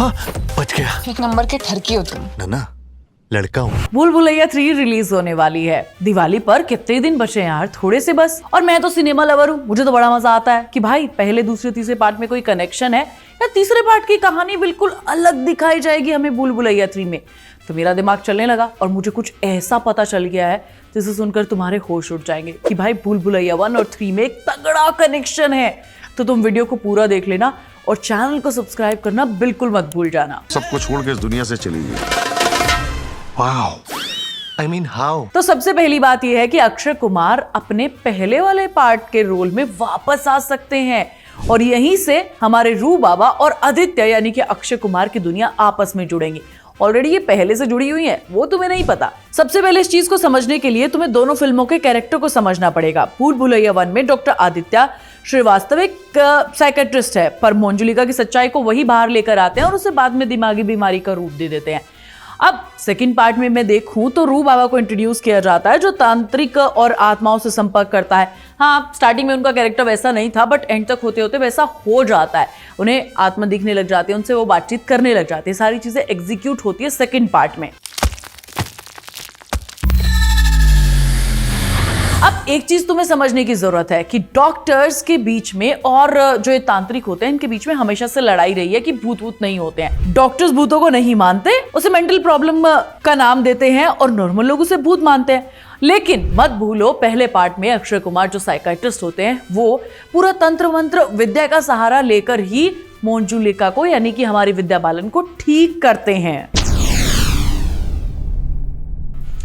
हाँ, बच गया। एक नंबर के ठरकी हो तुम। नन्ना, लड़का हूँ। भूल भुलैया 3 रिलीज होने वाली है। दिवाली पर कितने दिन बचे हैं यार, थोड़े से बस। और मैं तो सिनेमा लवर हूँ, मुझे तो बड़ा मजा आता है कि भाई पहले दूसरे तीसरे पार्ट में कोई कनेक्शन है या तीसरे पार्ट की कहानी बिल्कुल अलग दिखाई जाएगी हमें भूल भुलैया 3 में। तो मेरा दिमाग चलने लगा और मुझे कुछ ऐसा पता चल गया है जिसे सुनकर तुम्हारे होश उड़ जाएंगे कि भाई भूल भुलैया 1 और 3 में एक तगड़ा कनेक्शन है। तो तुम वीडियो को पूरा देख लेना और चैनल को सब्सक्राइब करना बिल्कुल मत भूल जाना। सबको छोड़ के इस दुनिया से चली गई। Wow, I mean how? तो सबसे पहली बात यह है कि अक्षय कुमार अपने पहले वाले पार्ट के रोल में वापस आ सकते हैं और यहीं से हमारे रू बाबा और आदित्य यानी कि अक्षय कुमार की दुनिया आपस में जुड़ेंगी। ऑलरेडी ये पहले से जुड़ी हुई है, वो तुम्हें नहीं पता। सबसे पहले इस चीज को समझने के लिए तुम्हें दोनों फिल्मों के कैरेक्टर को समझना पड़ेगा। भूल भुलैया 1 में डॉक्टर आदित्य श्रीवास्तव एक साइकेट्रिस्ट है, पर मंजुलिका की सच्चाई को वही बाहर लेकर आते हैं और उसे बाद में दिमागी बीमारी का रूप दे देते हैं। अब सेकंड पार्ट में मैं देखूं तो रू बाबा को इंट्रोड्यूस किया जाता है जो तांत्रिक और आत्माओं से संपर्क करता है। हाँ, स्टार्टिंग में उनका कैरेक्टर वैसा नहीं था, बट एंड तक होते होते वैसा हो जाता है। उन्हें आत्मा दिखने लग जाती है, उनसे वो बातचीत करने लग जाती है। सारी चीजें एग्जीक्यूट होती है सेकंड पार्ट में। अब एक चीज तुम्हें समझने की जरूरत है कि डॉक्टर्स के बीच में और जो ये तांत्रिक होते हैं इनके बीच में हमेशा से लड़ाई रही है कि भूत भूत नहीं होते हैं। डॉक्टर्स भूतों को नहीं मानते, उसे मेंटल प्रॉब्लम का नाम देते हैं और नॉर्मल लोग उसे भूत मानते हैं। लेकिन मत भूलो, पहले पार्ट में अक्षय कुमार जो साइकाइट्रिस्ट होते हैं वो पूरा तंत्र मंत्र विद्या का सहारा लेकर ही मंजुलिका को यानी कि हमारी विद्या बालन को ठीक करते हैं।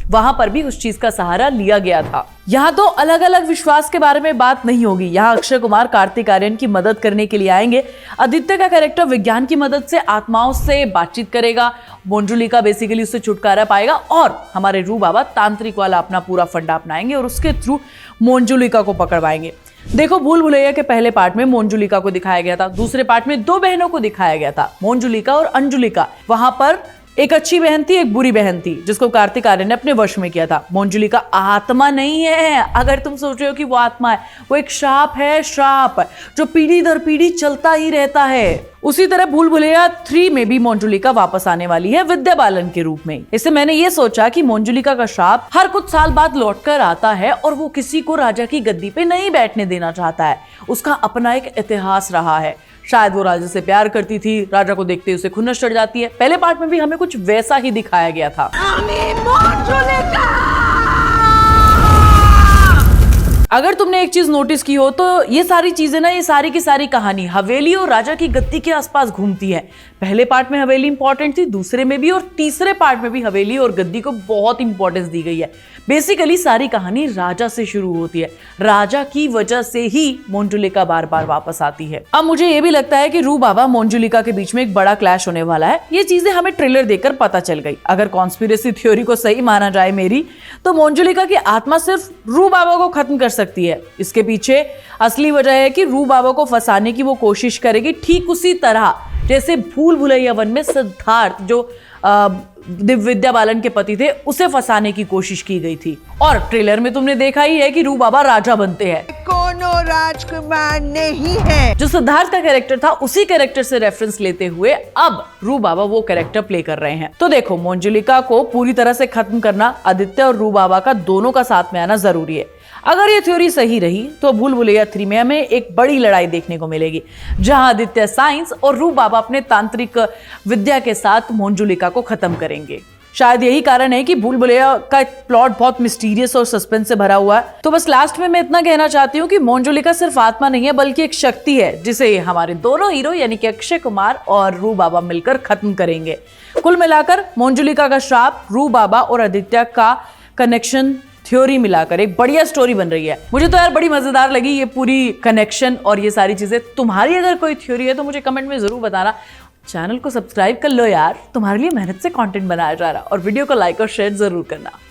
वहां पर भी उस चीज का सहारा लिया गया था। यहाँ तो अलग अलग विश्वास के बारे में बात नहीं होगी। यहाँ अक्षय कुमार कार्तिक आर्यन की मदद करने के लिए आएंगे। आदित्य का कैरेक्टर विज्ञान की मदद से आत्माओं से बातचीत करेगा। मंजुलिका बेसिकली उससे छुटकारा पाएगा और हमारे रू बाबा तांत्रिक वाला अपना पूरा फंडा अपनाएंगे और उसके थ्रू मंजुलिका को पकड़वाएंगे। देखो, भूल भुलैया के पहले पार्ट में मंजुलिका को दिखाया गया था, दूसरे पार्ट में 2 बहनों को दिखाया गया था, मंजुलिका और अंजुलिका। वहां पर एक अच्छी बहन थी, एक बुरी बहन थी, जिसको कार्तिक आर्यन ने अपने वश में किया था। मंजुलिका आत्मा नहीं है, अगर तुम सोच रहे हो कि वो आत्मा है, वो एक श्राप है, श्राप जो पीढ़ी दर पीढ़ी चलता ही रहता है। उसी तरह भूल भुलैया 3 में भी मंजुलिका वापस आने वाली है विद्या बालन के रूप में। इससे मैंने ये सोचा कि मंजुलिका का श्राप हर कुछ साल बाद लौटकर आता है और वो किसी को राजा की गद्दी पे नहीं बैठने देना चाहता है। उसका अपना एक इतिहास रहा है। शायद वो राजा से प्यार करती थी, राजा को देखते ही उसे खुन्नस चढ़ जाती है। पहले पार्ट में भी हमें कुछ वैसा ही दिखाया गया था। अगर तुमने एक चीज नोटिस की हो तो ये सारी चीजें ना, ये सारी की सारी कहानी हवेली और राजा की गद्दी के आसपास घूमती है। पहले पार्ट में हवेली इंपॉर्टेंट थी, दूसरे में भी, और तीसरे पार्ट में भी हवेली और गद्दी को बहुत इंपॉर्टेंस दी गई है। बेसिकली सारी कहानी राजा से शुरू होती है। राजा की वजह से ही मंजुलिका बार बार वापस आती है। अब मुझे ये भी लगता है कि रू बाबा मंजुलिका के बीच में एक बड़ा क्लैश होने वाला है। ये चीजें हमें ट्रेलर देखकर पता चल गई। अगर कॉन्स्पिरेसी थ्योरी को सही माना जाए मेरी, तो मंजुलिका की आत्मा सिर्फ रू बाबा को खत्म कर सकती है। इसके पीछे असली वजह है कि रू बाबा को फंसाने की वो कोशिश करेगी, ठीक उसी तरह जैसे भूल भुलैया 1 में सिद्धार्थ जो विद्या बालन के पति थे उसे फंसाने की कोशिश की गई थी। और ट्रेलर में तुमने देखा ही है कि रू बाबा राजा बनते हैं। कोनो राजकुमार नहीं है। जो सिद्धार्थ का कैरेक्टर था उसी कैरेक्टर से रेफरेंस लेते हुए अब रू बाबा वो कैरेक्टर प्ले कर रहे हैं। तो देखो, मंजुलिका को पूरी तरह से खत्म करना आदित्य और रू बाबा का दोनों का साथ में आना जरूरी है। अगर ये थ्योरी सही रही तो भूल भुलैया 3 में हमें एक बड़ी लड़ाई देखने को मिलेगी, जहां आदित्य साइंस और रू बाबा अपने तांत्रिक विद्या के साथ मंजुलिका को खत्म करेंगे। शायद यही कारण है कि भूल भुलैया का प्लॉट बहुत मिस्टीरियस और सस्पेंस से भरा हुआ है। तो बस लास्ट में मैं इतना कहना चाहती हूँ कि मंजुलिका सिर्फ आत्मा नहीं है बल्कि एक शक्ति है, जिसे हमारे दोनों हीरो यानी कि अक्षय कुमार और रू बाबा मिलकर खत्म करेंगे। कुल मिलाकर मंजुलिका का श्राप, रू बाबा और आदित्य का कनेक्शन, थ्योरी मिलाकर एक बढ़िया स्टोरी बन रही है। मुझे तो यार बड़ी मजेदार लगी ये पूरी कनेक्शन और ये सारी चीजें। तुम्हारी अगर कोई थ्योरी है तो मुझे कमेंट में जरूर बताना। चैनल को सब्सक्राइब कर लो यार, तुम्हारे लिए मेहनत से कंटेंट बनाया जा रहा है, और वीडियो को लाइक और शेयर जरूर करना।